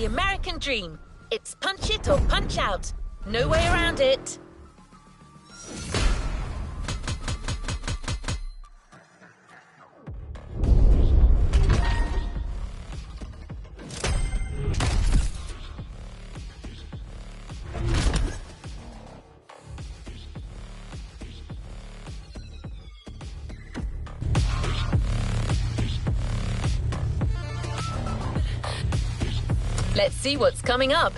the American dream. It's punch it or punch out. No way around it. Let's see what's coming up.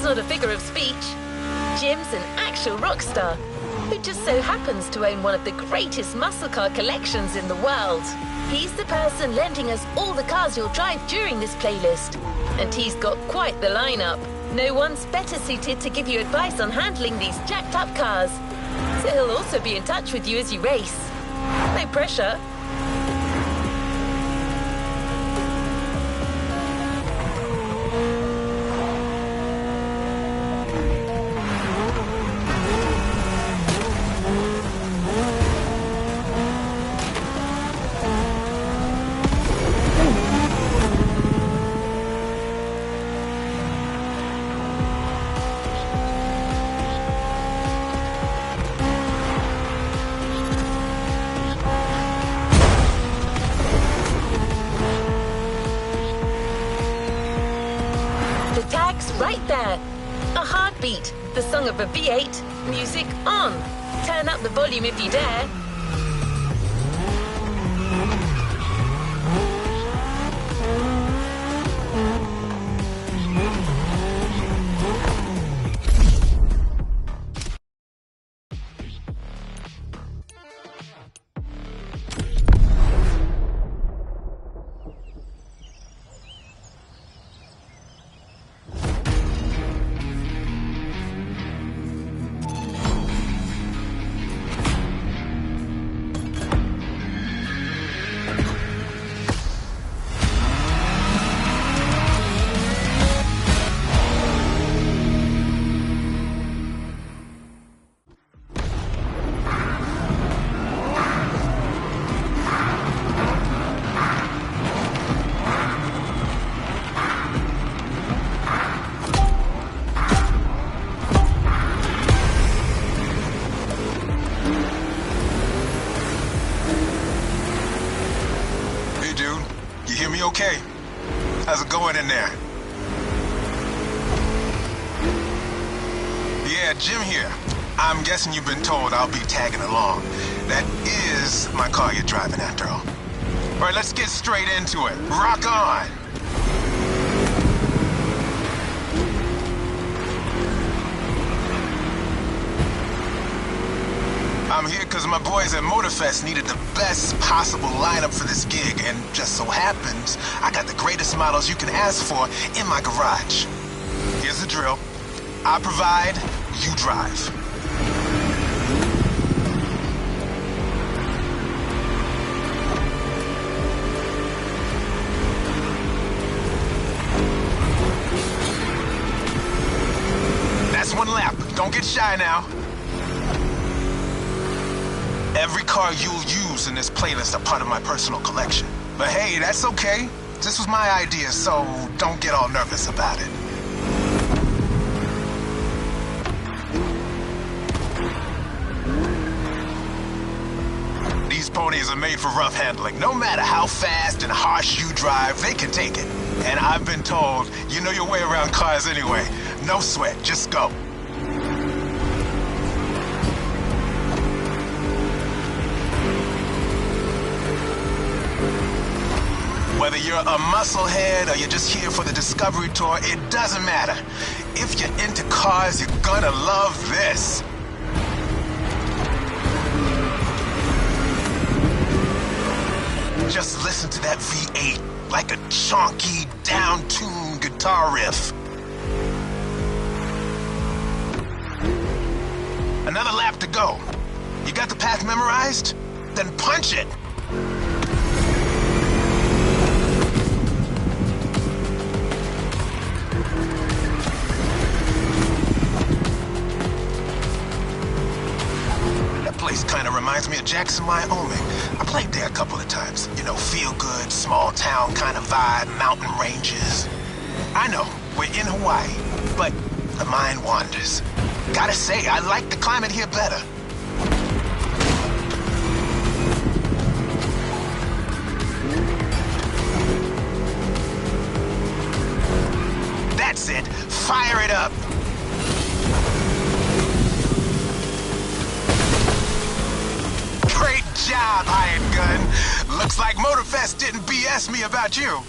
Not a figure of speech. Jim's an actual rock star who just so happens to own one of the greatest muscle car collections in the world. He's the person lending us all the cars you'll drive during this playlist. And he's got quite the lineup. No one's better suited to give you advice on handling these jacked up cars. So he'll also be in touch with you as you race. No pressure. Right there. A heartbeat, the song of a V8, music on. Turn up the volume if you dare. Okay. How's it going in there? Yeah, Jim here. I'm guessing you've been told I'll be tagging along. That is my car you're driving after all. All right, let's get straight into it. Rock on! I'm here because my boys at Motofest needed the best possible lineup for this gig, and just so happens, I got the greatest models you can ask for in my garage. Here's the drill. I provide, you drive. That's one lap. Don't get shy now. Every car you'll use in this playlist are part of my personal collection. But hey, that's okay. This was my idea, so don't get all nervous about it. These ponies are made for rough handling. No matter how fast and harsh you drive, they can take it. And I've been told, you know your way around cars anyway. No sweat, just go. Whether you're a musclehead or you're just here for the Discovery Tour, it doesn't matter. If you're into cars, you're gonna love this. Just listen to that V8, like a chonky, down-tuned guitar riff. Another lap to go. You got the path memorized? Then punch it! That place kind of reminds me of Jackson, Wyoming. I played there a couple of times. You know, feel good, small town kind of vibe, mountain ranges. I know, we're in Hawaii, but the mind wanders. Gotta say, I like the climate here better. That's it. Fire it up. Great job, hired gun. Looks like Motofest didn't BS me about you.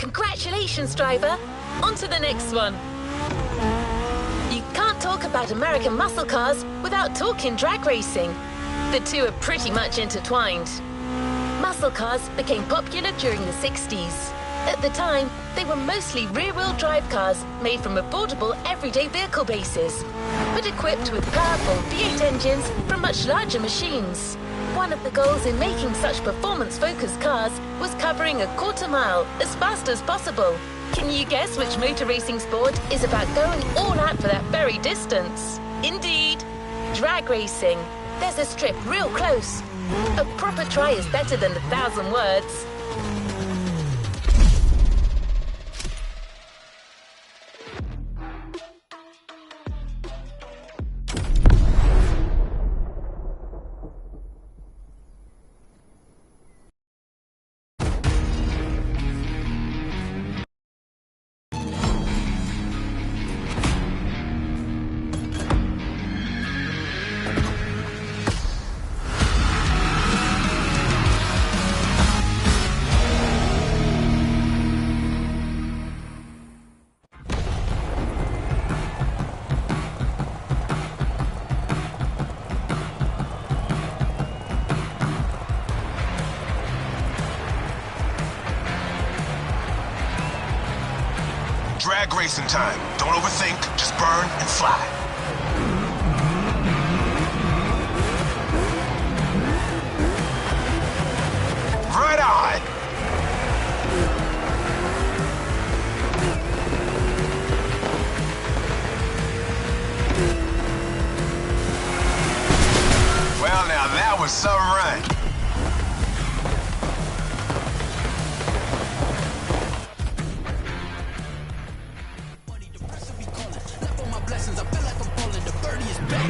Congratulations, driver. On to the next one. You can't talk about American muscle cars without talking drag racing. The two are pretty much intertwined. Muscle cars became popular during the 60s. At the time, they were mostly rear-wheel drive cars made from affordable everyday vehicle bases, but equipped with powerful V8 engines from much larger machines. One of the goals in making such performance-focused cars was covering a quarter mile as fast as possible. Can you guess which motor racing sport is about going all out for that very distance? Indeed, drag racing. There's a strip real close. A proper try is better than 1,000 words. Drag racing time. Don't overthink, just burn and fly. Right on! Well, now that was some run.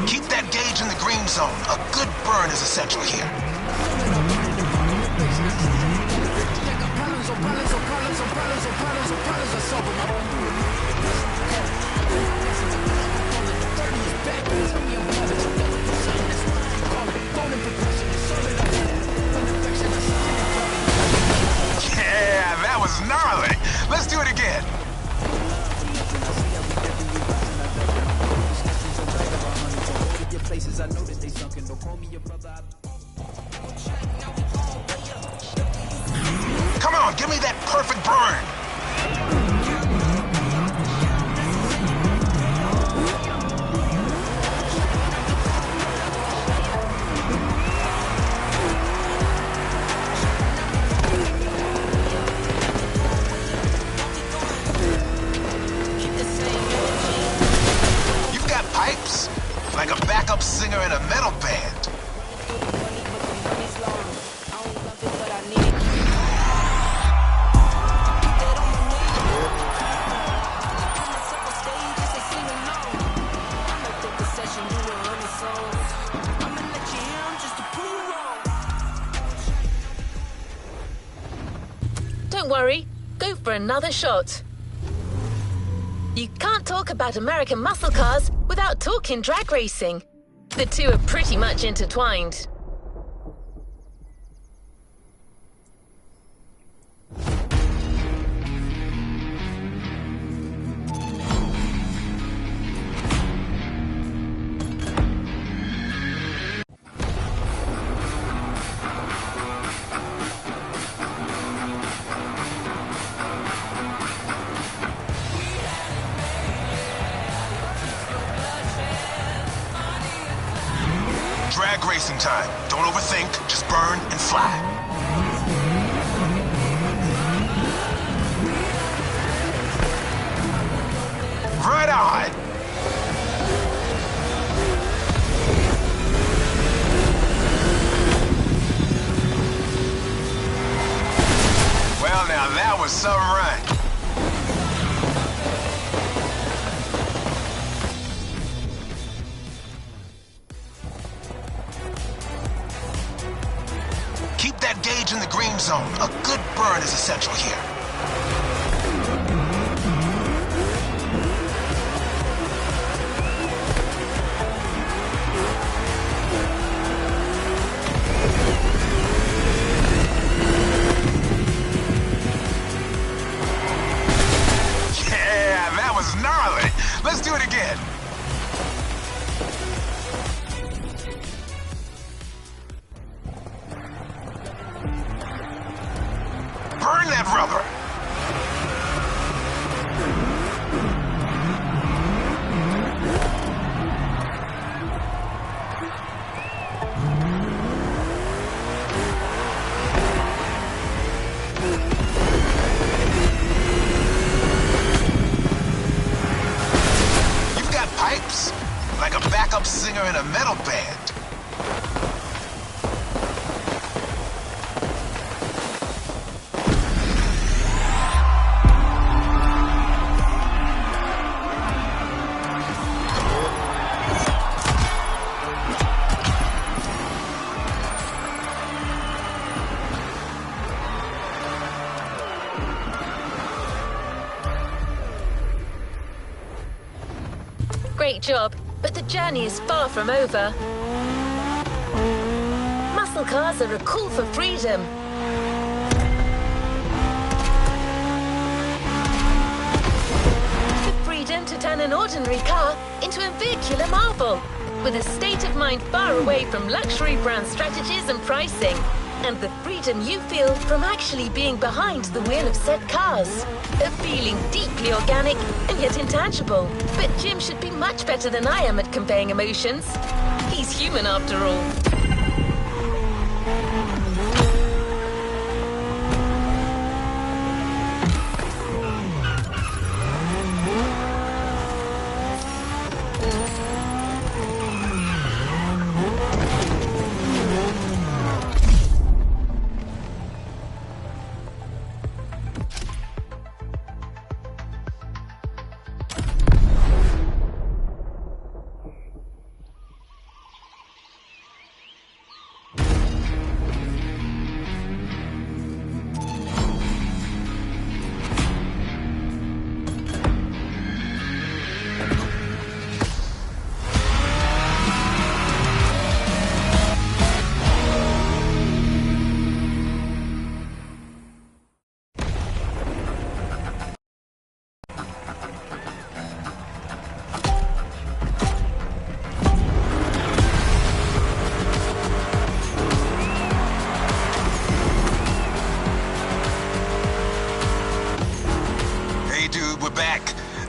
Keep that gauge in the green zone. A good burn is essential here. Yeah, that was gnarly. Let's do it again. Places I know that they sunken. Don't call me your brother. Come on, give me that perfect burn. go for another shot. You can't talk about American muscle cars without talking drag racing. The two are pretty much intertwined. Drag racing time. Don't overthink, just burn and fly. Right on! Well, now that was some run. Keep that gauge in the green zone. A good burn is essential here. Yeah, that was gnarly. Let's do it again. Burn that rubber! You've got pipes? Like a backup singer in a metal band. Great job, but the journey is far from over. Muscle cars are a call for freedom. The freedom to turn an ordinary car into a vehicular marvel, with a state of mind far away from luxury brand strategies and pricing, and the freedom you feel from actually being behind the wheel of said cars. A feeling deeply organic and yet intangible. But Jim should be much better than I am at conveying emotions. He's human after all.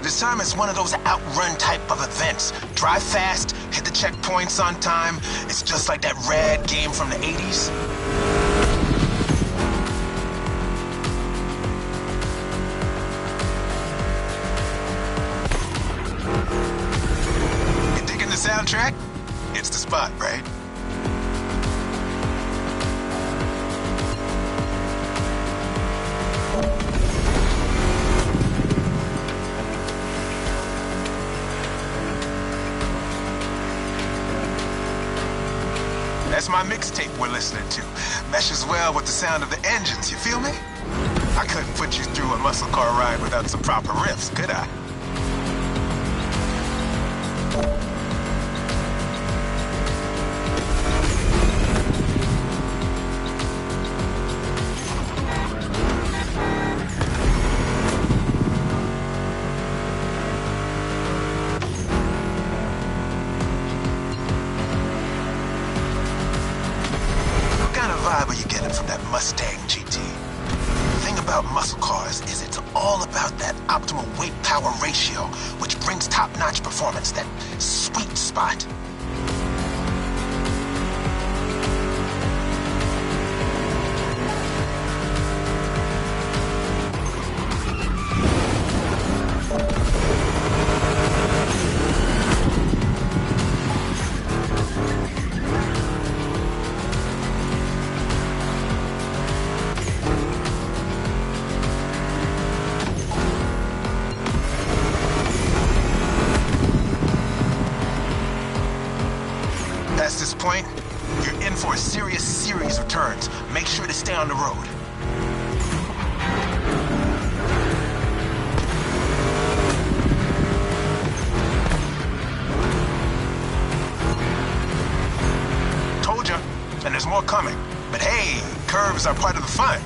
This time it's one of those outrun type of events. Drive fast, hit the checkpoints on time. It's just like that Rad game from the 80s. You digging the soundtrack? It's the spot, right? That's my mixtape we're listening to. Meshes well with the sound of the engines, you feel me? I couldn't put you through do a muscle car ride without some proper riffs, could I? What kind of vibe are you getting from that Mustang GT? The thing about muscle cars is it's all about that optimal weight-power ratio, which brings top-notch performance, that sweet spot. Past this point, you're in for a serious series of turns. Make sure to stay on the road. Told ya, and there's more coming. But hey, curves are part of the fun.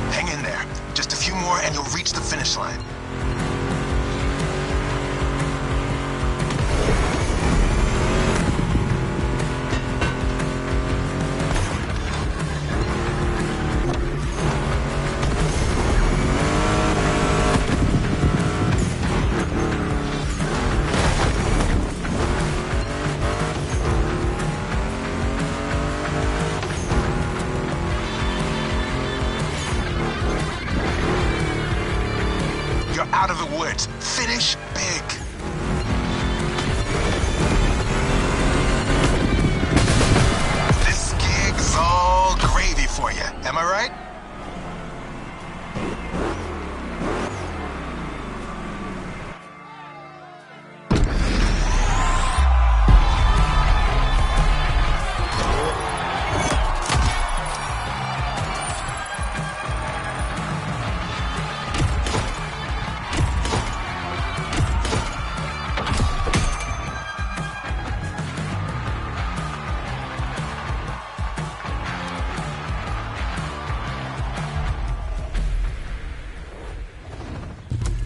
Hang in there. Just a few more and you'll reach the finish line. You're out of the woods. Finish big. This gig's all gravy for you. Am I right?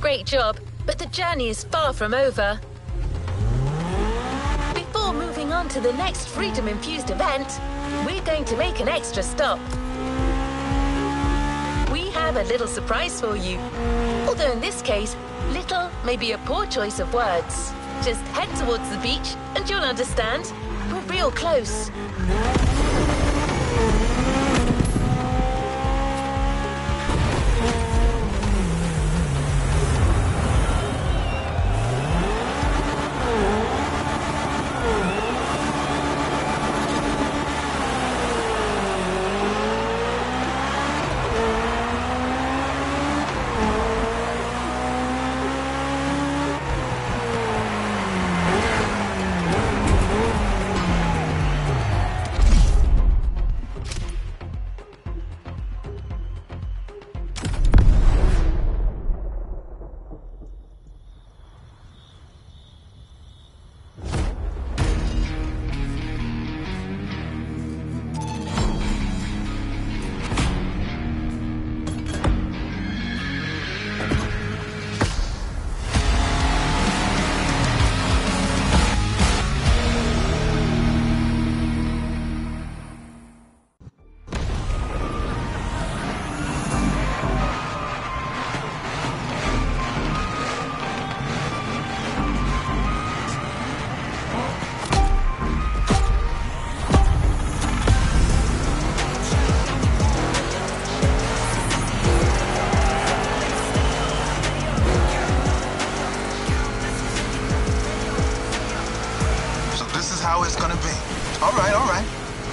Great job, but the journey is far from over. Before moving on to the next freedom-infused event, we're going to make an extra stop. We have a little surprise for you. Although in this case, little may be a poor choice of words. Just head towards the beach and you'll understand. We're real close.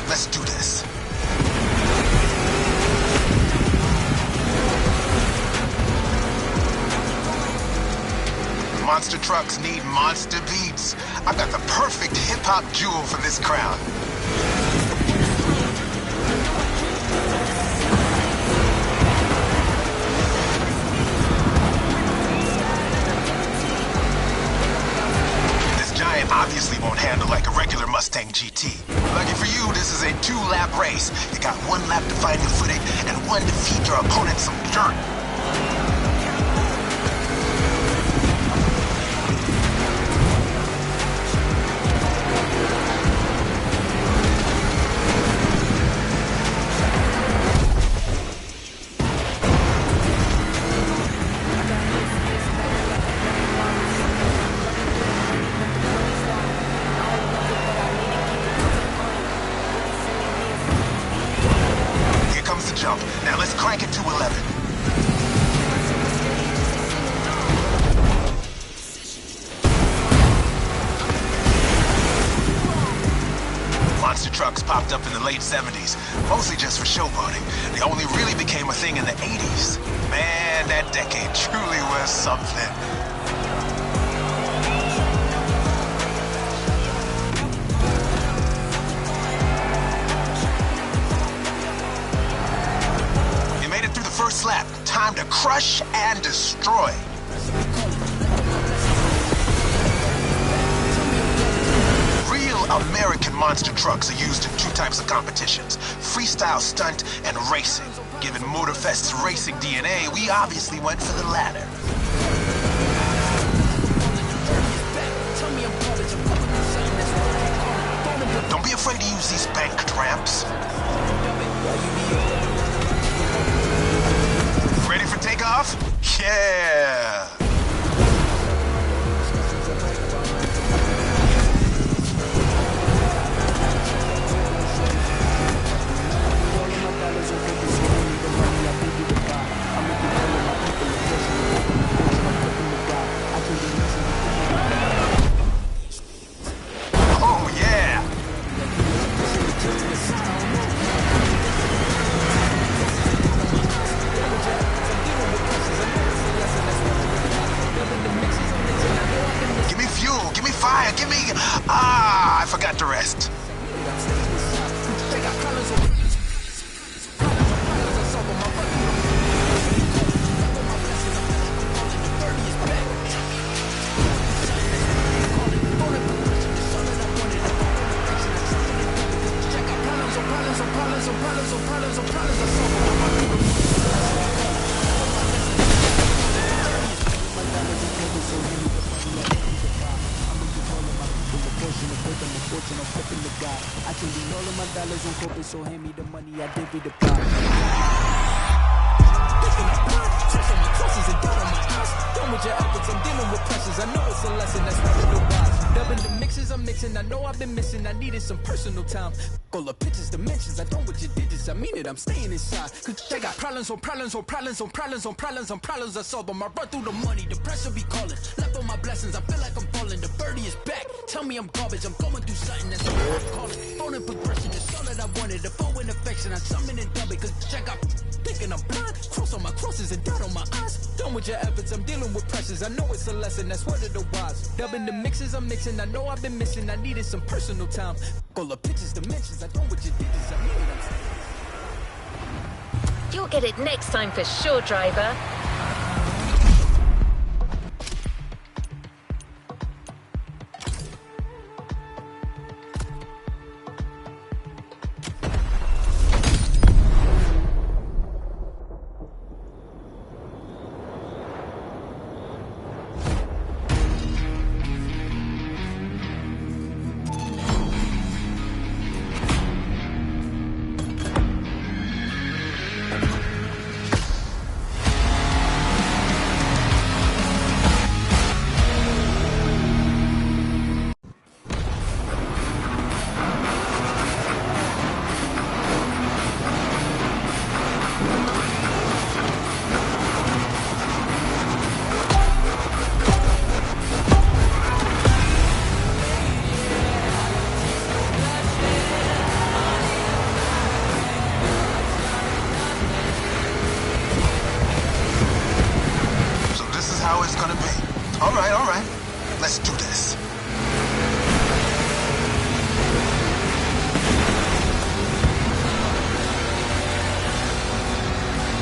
Let's do this. Monster trucks need monster beats. I've got the perfect hip-hop jewel for this crowd. This giant obviously won't handle like a regular Mustang GT. Lucky for you, this is a 2-lap race. You got 1 lap to find your footing and 1 to feed your opponent some dirt. Jump. Now let's crank it to 11. Monster trucks popped up in the late 70s, mostly just for showboating. They only really became a thing in the 80s. Man, that decade truly was something. First lap, time to crush and destroy. Real American monster trucks are used in 2 types of competitions, freestyle stunt and racing. Given Motofest's racing DNA, we obviously went for the latter. Don't be afraid to use these banked ramps. Ready for takeoff? Yeah! Oh, yeah! Give me fuel, give me fire, give me... I forgot the rest. I can lean all of my dollars on corporate, so hand me the money, I divvy the pot. Picking up blood, trust on my crosses and dead on my eyes. Done with your efforts, I'm dealing with pressures. I know it's a lesson, that's one of the wise. Dubbing the mixes I'm mixing, I know I've been missing. I needed some personal time. All the pictures, dimensions, I done with your digits. I mean it, I'm staying inside. Cause they got problems on problems on problems on problems on problems on problems I solve them. I run through the money, the pressure be calling. Left on my blessings, I feel like I'm falling. The birdie is back, tell me I'm garbage. I'm going through something, that's what I'm calling. Phone in progression, it's all that I wanted. The phone in affection, I summon and dub it. Cause check out, thinking I'm blind. Cross on my crosses and dirt on my eyes. Done with your efforts, I'm dealing with pressures. I know it's a lesson, that's what it was. Dubbing the mixes I'm mixing, I know I've been missing. I needed some personal time. All the pictures, dimensions, I done with your digits. I mean it, I'm saying. You'll get it next time for sure, driver.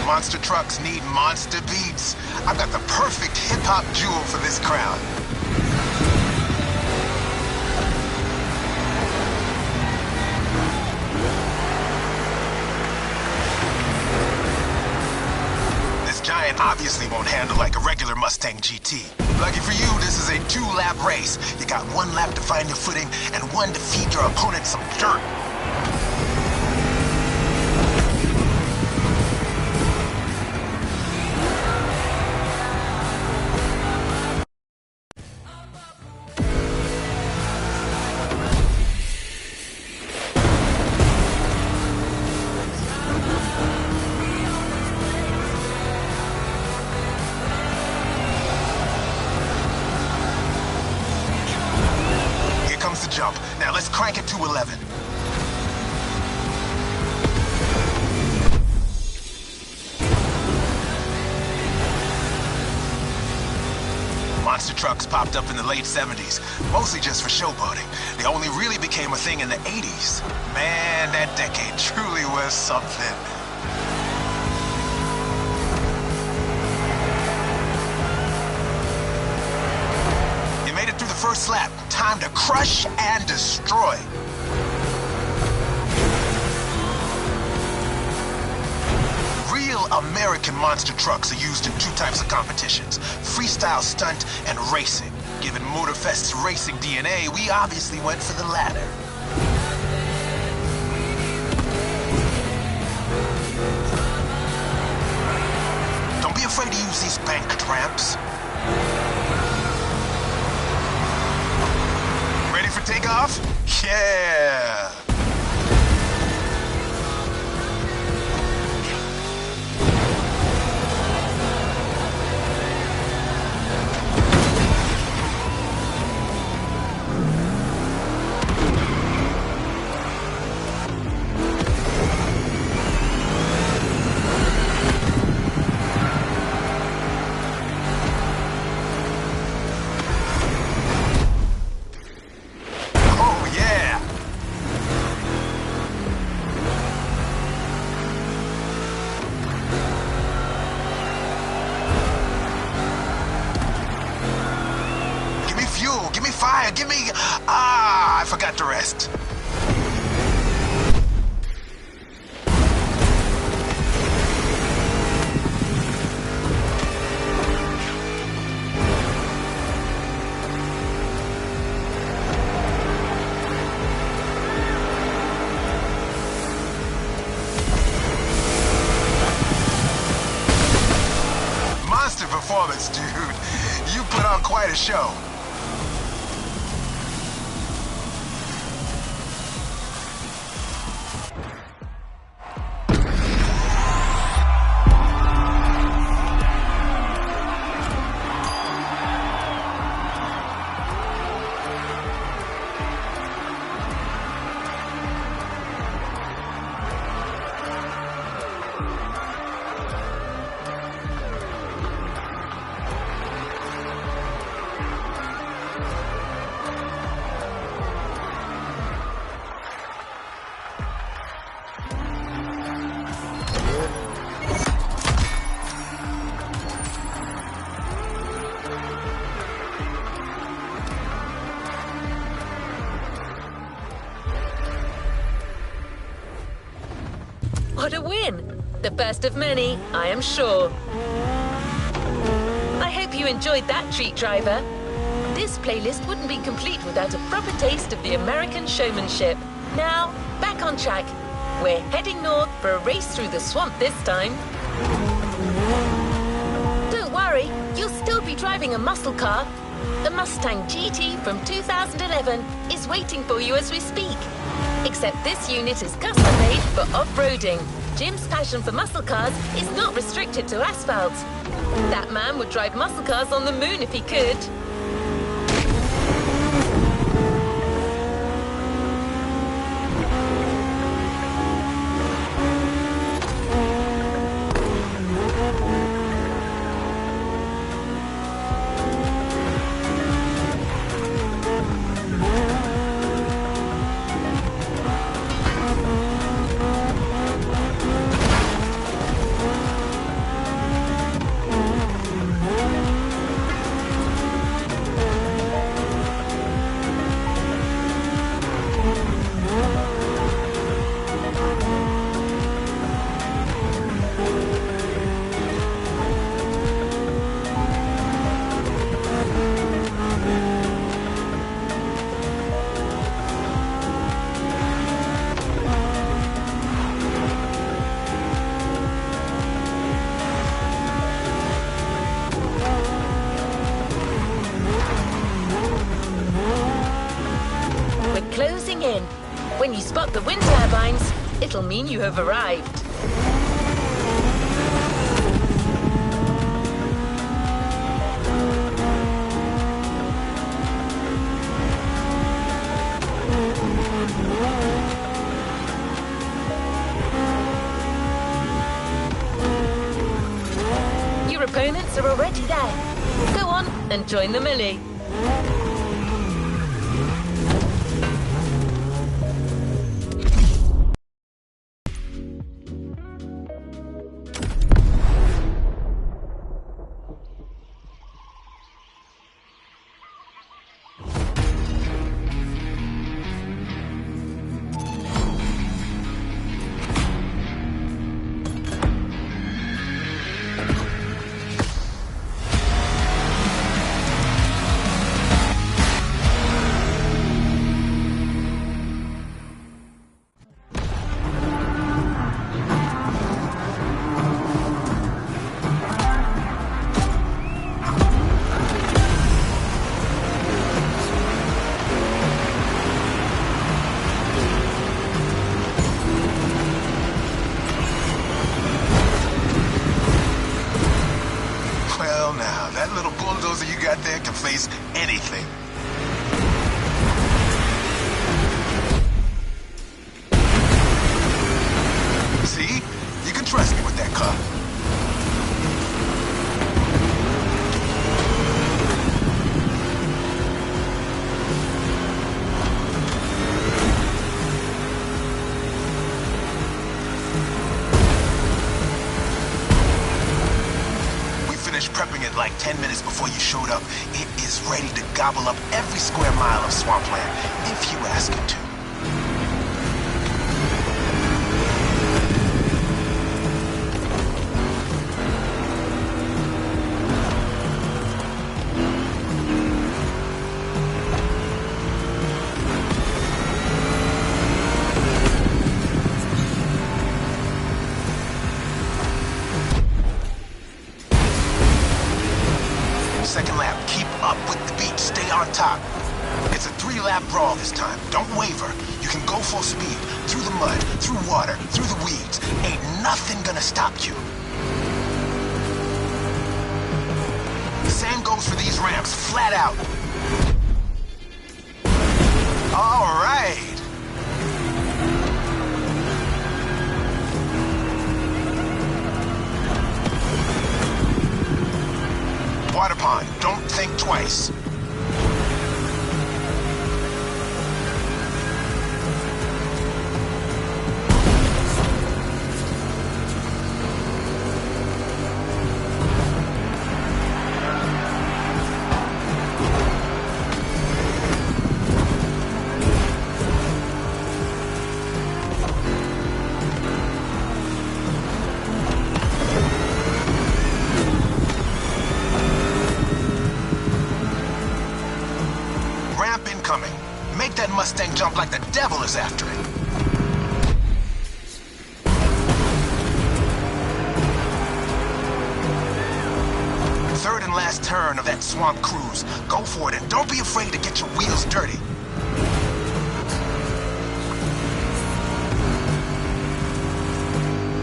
Monster trucks need monster beats. I've got the perfect hip-hop jewel for this crowd. This giant obviously won't handle like a regular Mustang GT. Lucky for you, this is a 2-lap race. You got 1 lap to find your footing and 1 to feed your opponent some dirt. The jump. Now let's crank it to 11. Monster trucks popped up in the late 70s, mostly just for showboating. They only really became a thing in the 80s. Man, that decade truly was something. Through the first lap, time to crush and destroy. Real American monster trucks are used in 2 types of competitions: freestyle stunt and racing. Given Motofest's racing DNA, we obviously went for the latter. Don't be afraid to use these banked ramps. For takeoff? Yeah! Give me fire, give me... I forgot the rest. Monster performance, dude. You put on quite a show. What a win! The first of many, I am sure. I hope you enjoyed that treat, driver. This playlist wouldn't be complete without a proper taste of the American showmanship. Now, back on track. We're heading north for a race through the swamp this time. Don't worry, you'll still be driving a muscle car. The Mustang GT from 2011 is waiting for you as we speak. Except this unit is custom-made for off-roading. Jim's passion for muscle cars is not restricted to asphalt. That man would drive muscle cars on the moon if he could. the wind turbines, it'll mean you have arrived. Your opponents are already there. Go on and join the melee. That little bulldozer you got there can face anything. See? You can trust me with that car. Prepping it like 10 minutes before you showed up. It is ready to gobble up every square mile of swampland, if you ask it to. Second lap, keep up with the beat, stay on top. It's a 3-lap brawl this time, don't waver. You can go full speed, through the mud, through water, through the weeds. Ain't nothing gonna stop you. The same goes for these ramps, flat out. All right. Water pond, don't think twice. Incoming. Make that Mustang jump like the devil is after it. Third and last turn of that swamp cruise. Go for it and don't be afraid to get your wheels dirty.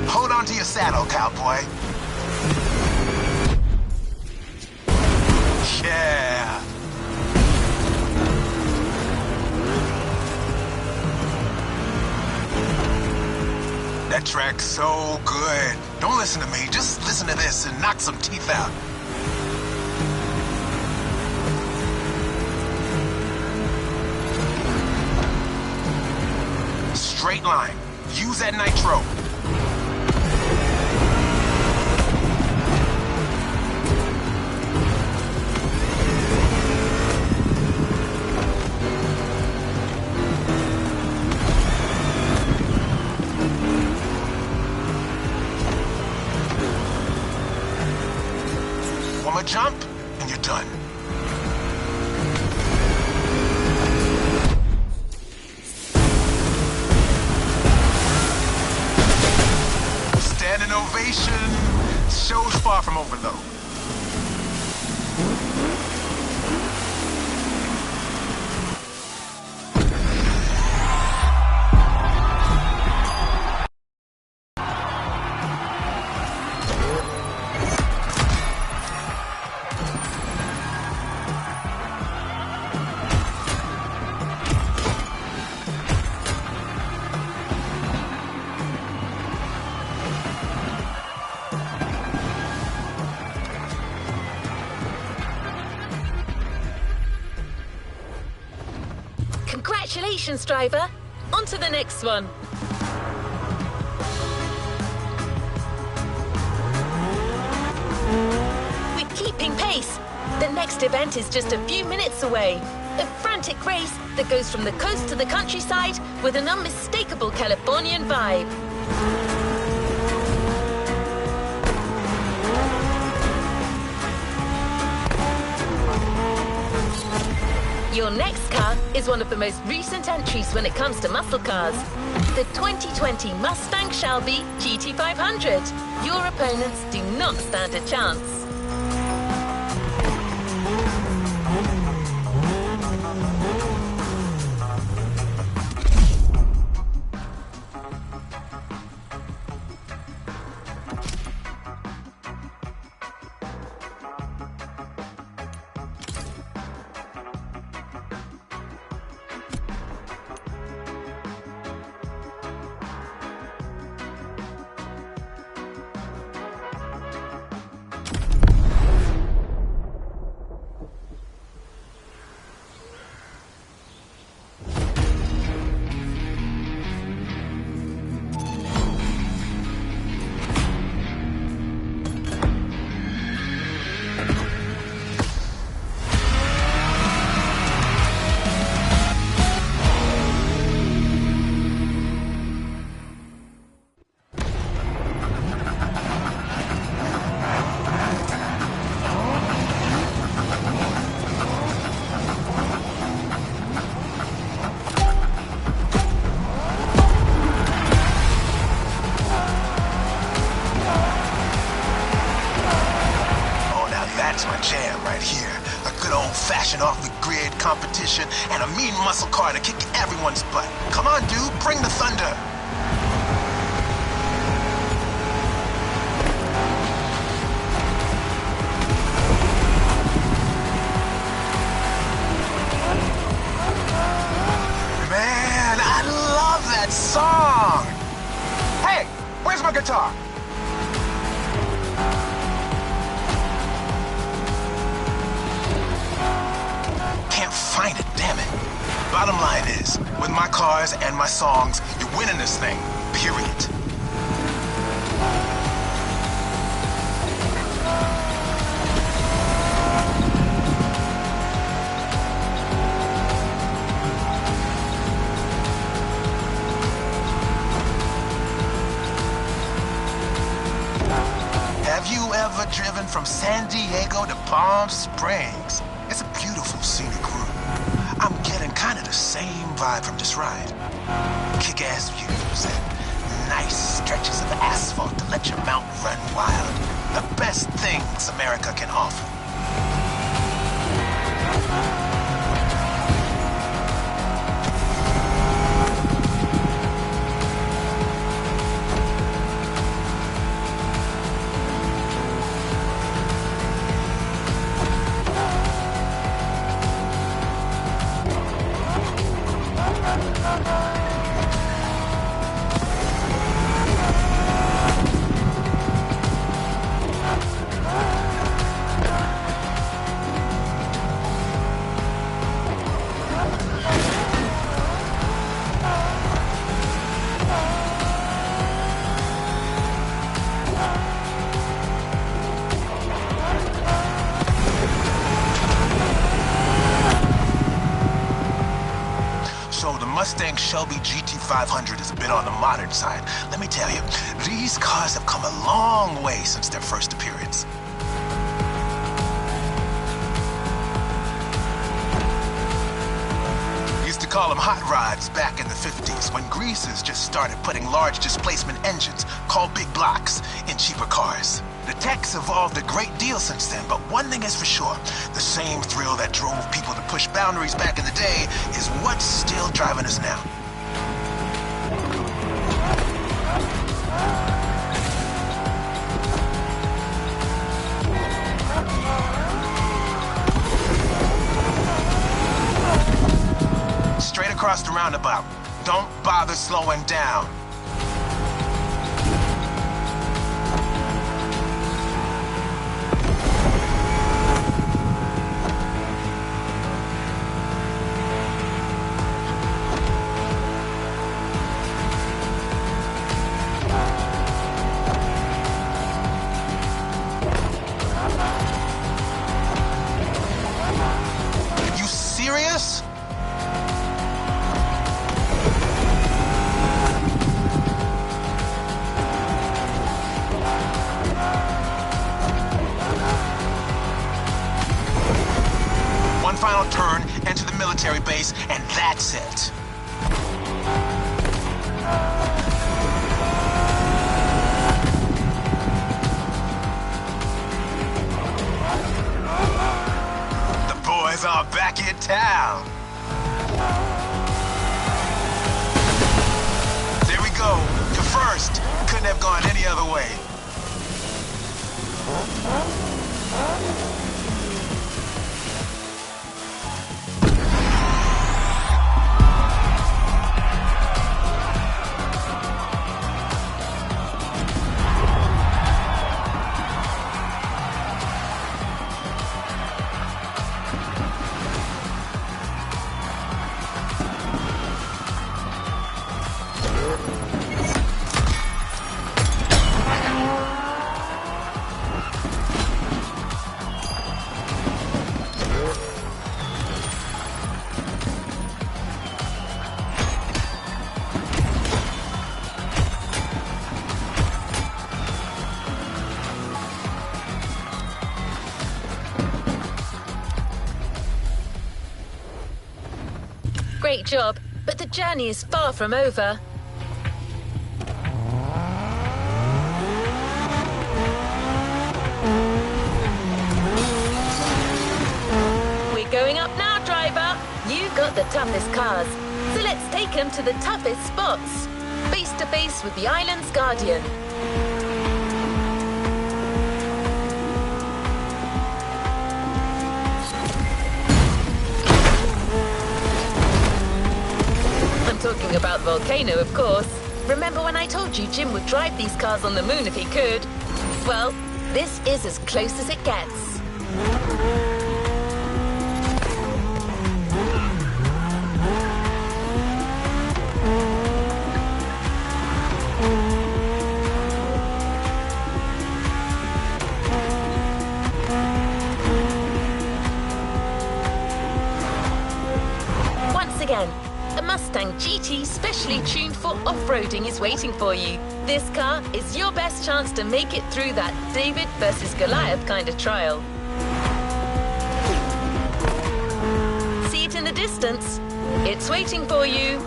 Hold on to your saddle, cowboy. Yeah. That track's so good. Don't listen to me, just listen to this and knock some teeth out. Straight line. Use that nitro. One more jump, and you're done. Standing ovation. Show's far from over, though. Patience, driver. On to the next one. We're keeping pace. The next event is just a few minutes away. A frantic race that goes from the coast to the countryside with an unmistakable Californian vibe. Your next car is one of the most recent entries when it comes to muscle cars. The 2020 Mustang Shelby GT500. Your opponents do not stand a chance. That's my jam right here. A good old-fashioned off-the-grid competition and a mean muscle car to kick everyone's butt. Come on, dude, bring the thunder. Man, I love that song. Hey, where's my guitar? Find it, damn it. Bottom line is, with my cars and my songs, you're winning this thing, period. Have you ever driven from San Diego to Palm Springs? It's a beautiful scenic route. I'm getting kind of the same vibe from this ride. Kick-ass views and nice stretches of asphalt to let your mount run wild. The best things America can offer. Mustang Shelby GT500 is a bit on the modern side. Let me tell you, these cars have come a long way since their first appearance. Used to call them hot rods back in the 50s when greasers just started putting large displacement engines, called big blocks, in cheaper cars. The tech's evolved a great deal since then, but one thing is for sure, the same thrill that drove people to push boundaries back in the day is what's still driving us now. Straight across the roundabout. Don't bother slowing down. military base, and that's it. The boys are back in town. There we go. You're first. Couldn't have gone any other way. Great job, but the journey is far from over. We're going up now, driver. You've got the toughest cars, so let's take them to the toughest spots. Face to face with the island's guardian. Talking about the volcano, of course. Remember when I told you Jim would drive these cars on the moon if he could? Well, this is as close as it gets. Once again, a Mustang GT specially tuned for off-roading is waiting for you. This car is your best chance to make it through that David versus Goliath kind of trial. See it in the distance? It's waiting for you.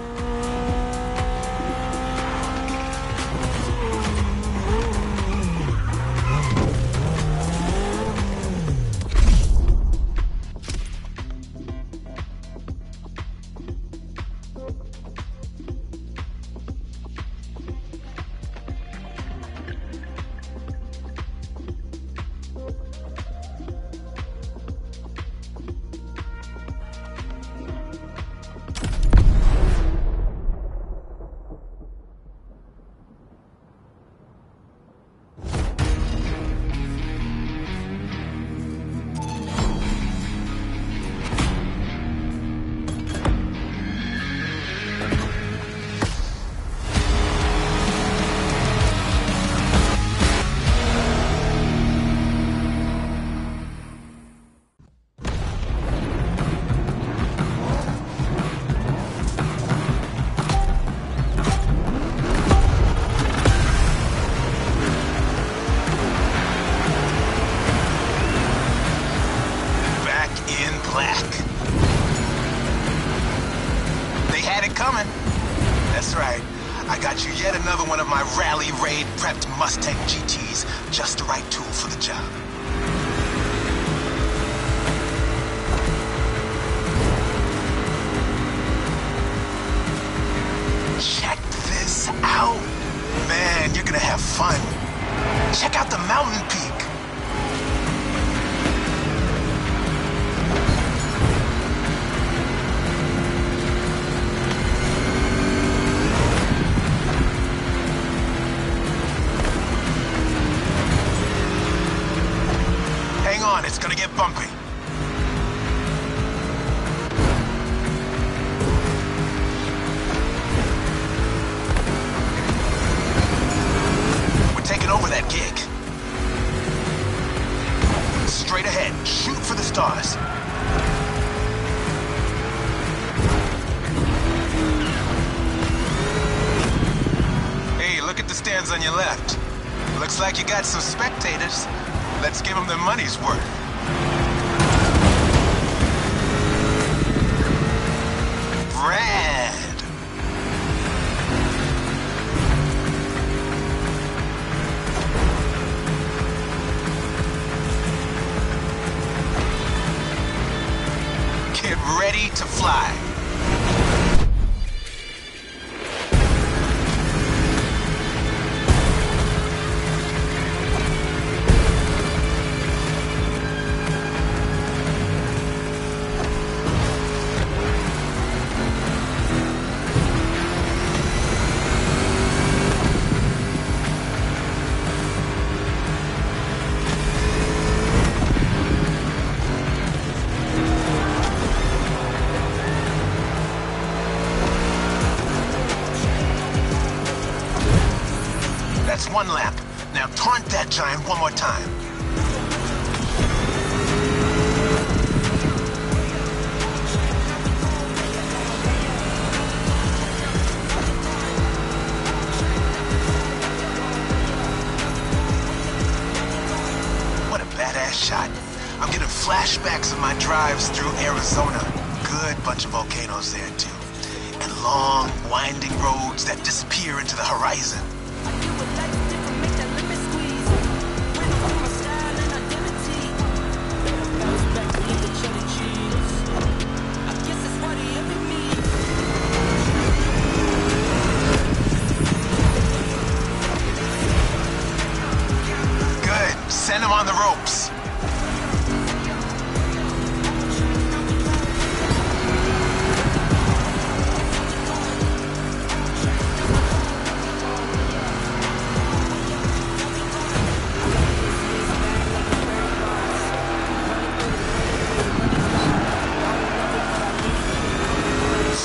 One of my rally raid prepped Mustang GTs, just the right tool for the job. Check this out. Man, you're gonna have fun. Check out the mountain peak. It's gonna get bumpy. We're taking over that gig. Straight ahead, shoot for the stars. Hey, look at the stands on your left. Looks like you got some spectators. Let's give them their money's worth. Rad. Get ready to fly. That's one lap. Now taunt that giant one more time. What a badass shot. I'm getting flashbacks of my drives through Arizona. Good bunch of volcanoes there too. And long, winding roads that disappear into the horizon. Send him on the ropes.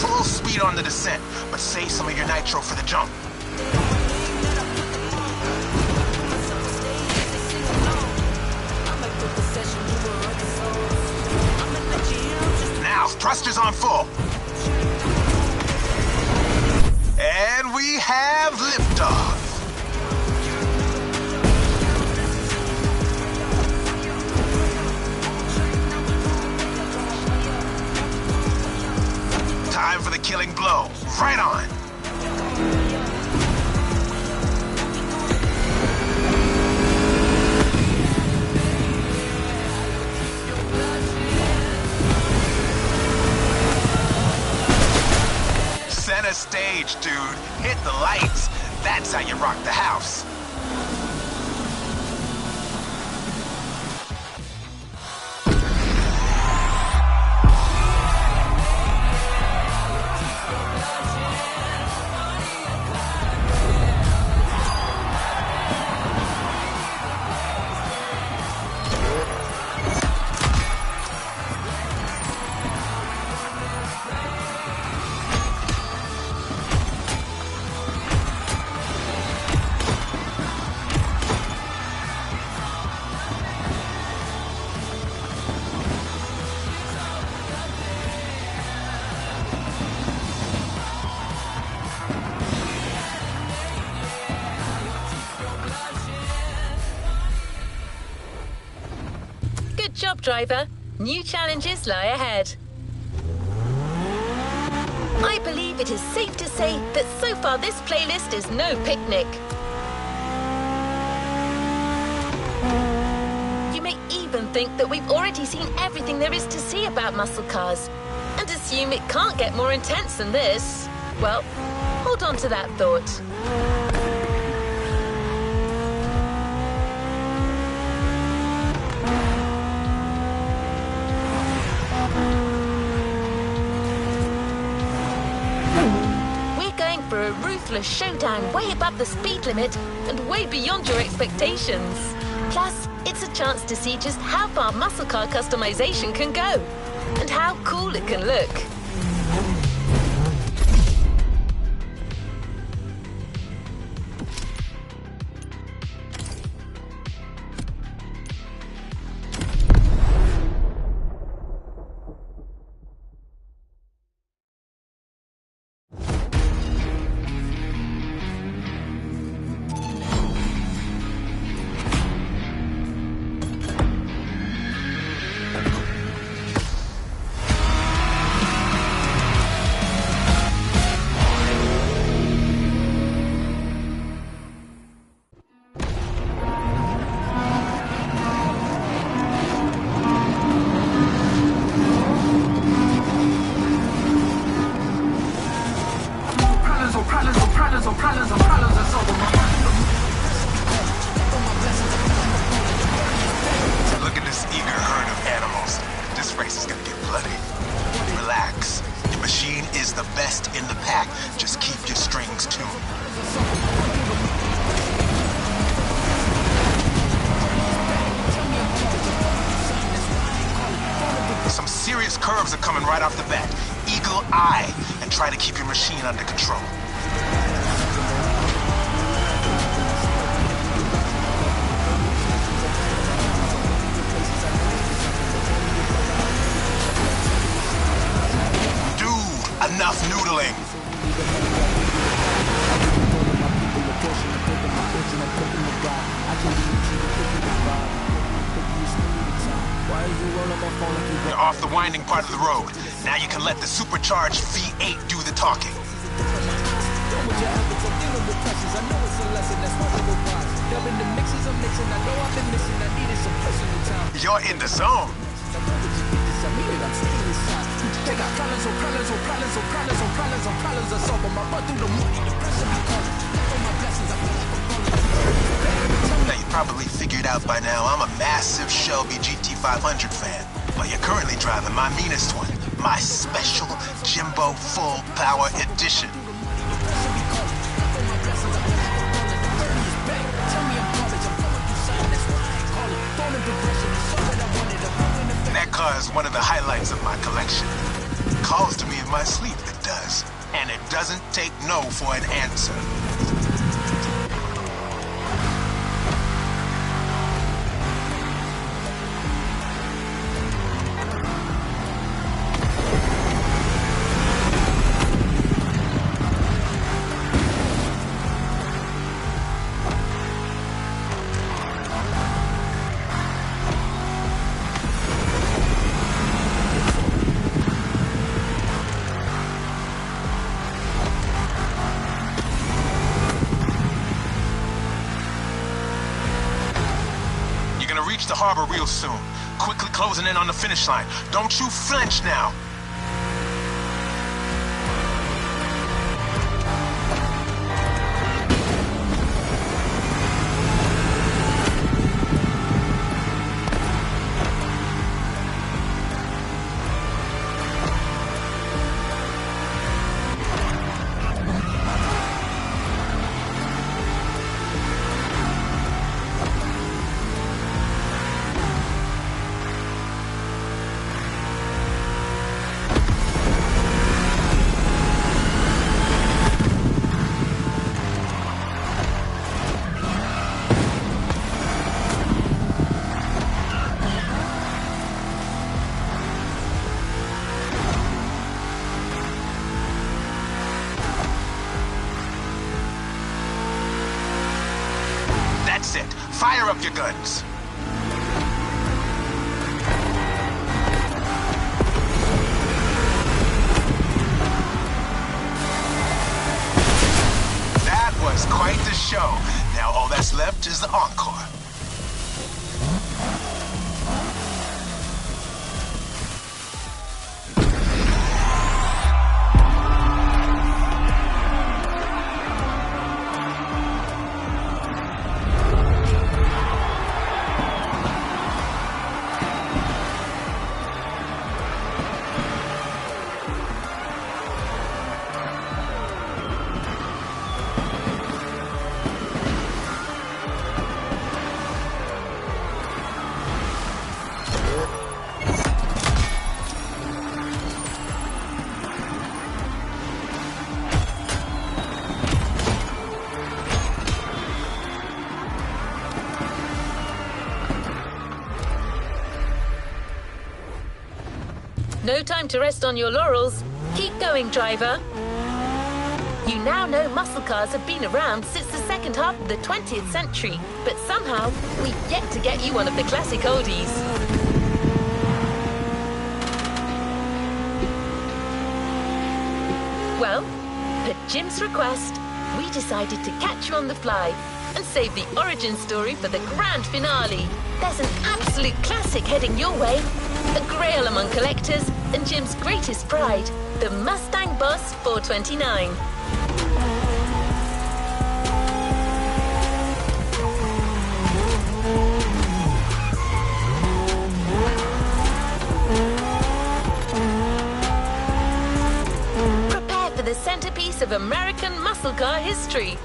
Full speed on the descent, but save some of your nitro for the jump. Now, thrusters on full. And we have liftoff. Time for the killing blow. Right on. Center stage, dude. Hit the lights. That's how you rock the house. Good job, driver. New challenges lie ahead. I believe it is safe to say that so far this playlist is no picnic. You may even think that we've already seen everything there is to see about muscle cars and assume it can't get more intense than this. Well, hold on to that thought. For a ruthless showdown way above the speed limit and way beyond your expectations. Plus, it's a chance to see just how far muscle car customization can go and how cool it can look. curves are coming right off the bat. Eagle eye, and try to keep your machine under control. Dude, enough noodling. You're off the winding part of the road. Now you can let the supercharged V8 do the talking. You're in the zone. Now you probably figured out by now I'm a massive Shelby GT500 fan. But you're currently driving my meanest one, my special Jimbo Full Power Edition. That car is one of the highlights of my collection. It calls to me in my sleep, it does. And it doesn't take no for an answer. Reach the harbor real soon. Quickly closing in on the finish line. Don't you flinch now. That's it. Fire up your guns. That was quite the show. Now all that's left is the encore. No time to rest on your laurels. Keep going, driver. You now know muscle cars have been around since the second half of the 20th century, but somehow we've yet to get you one of the classic oldies. Well, at Jim's request, we decided to catch you on the fly and save the origin story for the grand finale. There's an absolute classic heading your way, a grail among collectors and Jim's greatest pride, the Mustang Boss 429. Prepare for the centerpiece of American muscle car history.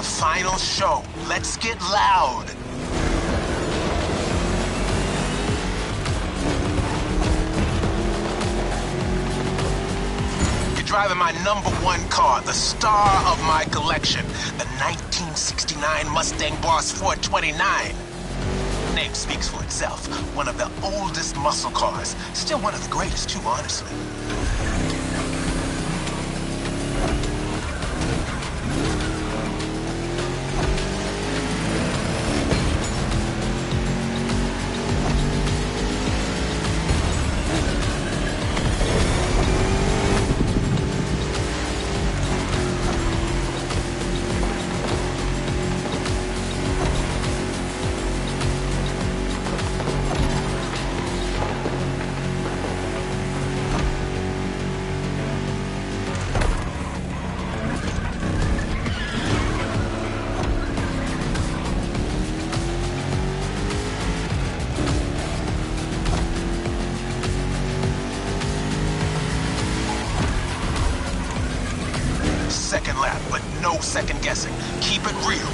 our final show. Let's get loud. You're driving my #1 car, the star of my collection, the 1969 Mustang Boss 429. Name speaks for itself. One of the oldest muscle cars. Still one of the greatest, too, honestly. Second lap, but no second guessing. Keep it real.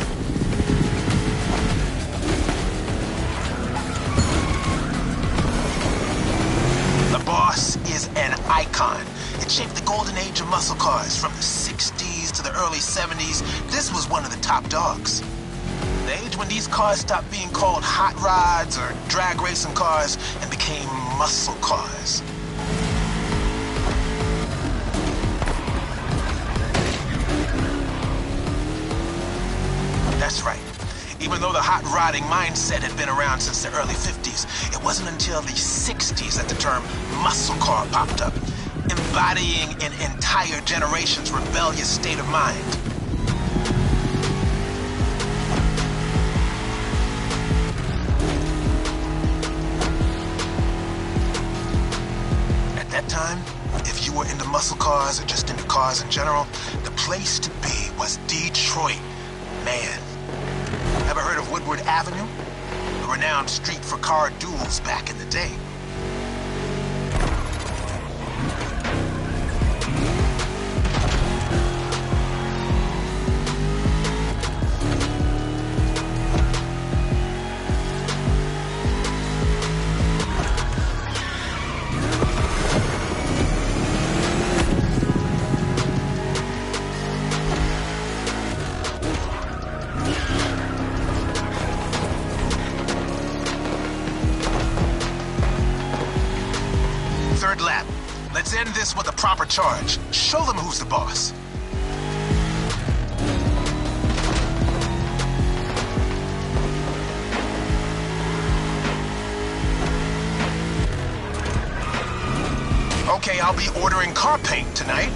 The Boss is an icon. It shaped the golden age of muscle cars from the 60s to the early 70s. This was one of the top dogs. The age when these cars stopped being called hot rods or drag racing cars and became muscle cars. That's right. Even though the hot rodding mindset had been around since the early 50s, it wasn't until the 60s that the term muscle car popped up, embodying an entire generation's rebellious state of mind. At that time, if you were into muscle cars or just into cars in general, the place to be was Detroit. Man. Ever heard of Woodward Avenue? A renowned street for car duels back in the day. Third lap. Let's end this with a proper charge. Show them who's the boss. Okay, I'll be ordering car paint tonight.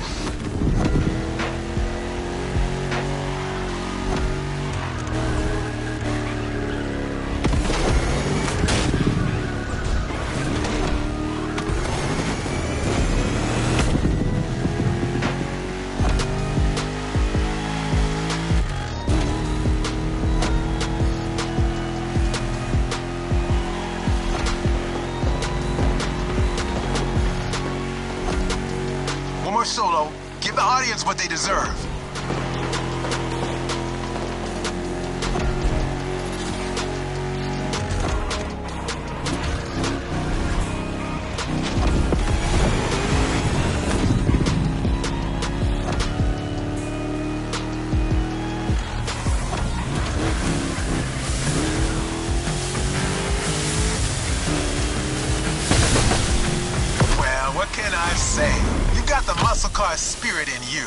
Solo, give the audience what they deserve. Well, what can I say? You got the muscle car spirit in you.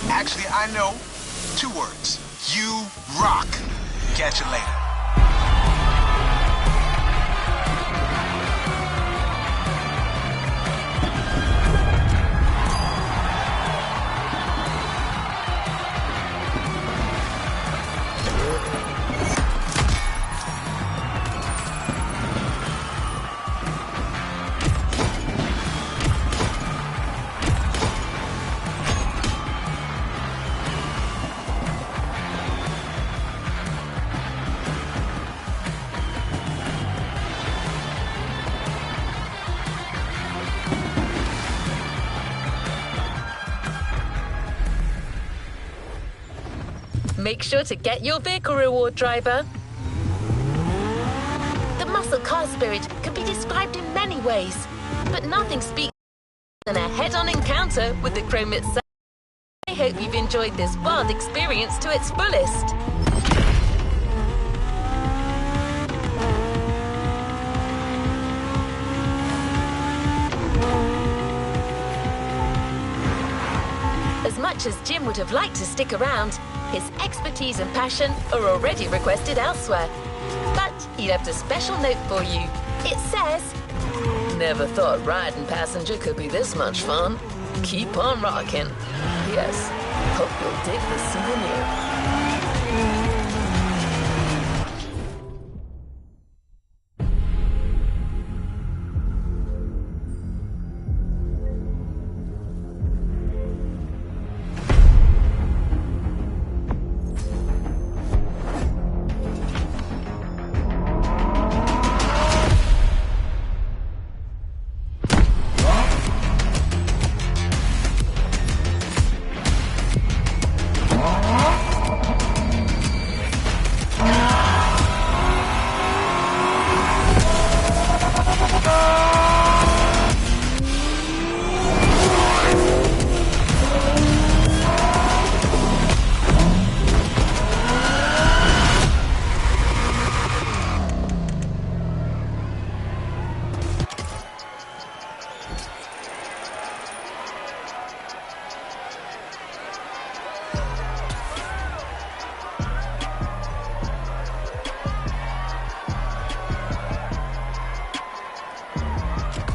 Actually, I know 2 words. You rock. Catch you later. Make sure to get your vehicle reward, driver. The muscle car spirit can be described in many ways, but nothing speaks than a head-on encounter with the chrome itself. I hope you've enjoyed this wild experience to its fullest. As much as Jim would have liked to stick around, his expertise and passion are already requested elsewhere. But he left a special note for you. It says, "Never thought riding passenger could be this much fun. Keep on rocking. Yes, hope you'll dig the souvenir."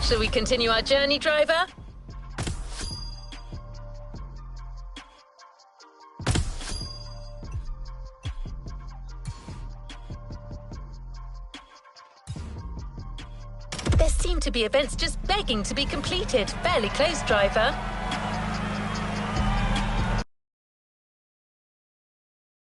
Shall we continue our journey, driver? There seem to be events just begging to be completed. Fairly close, driver.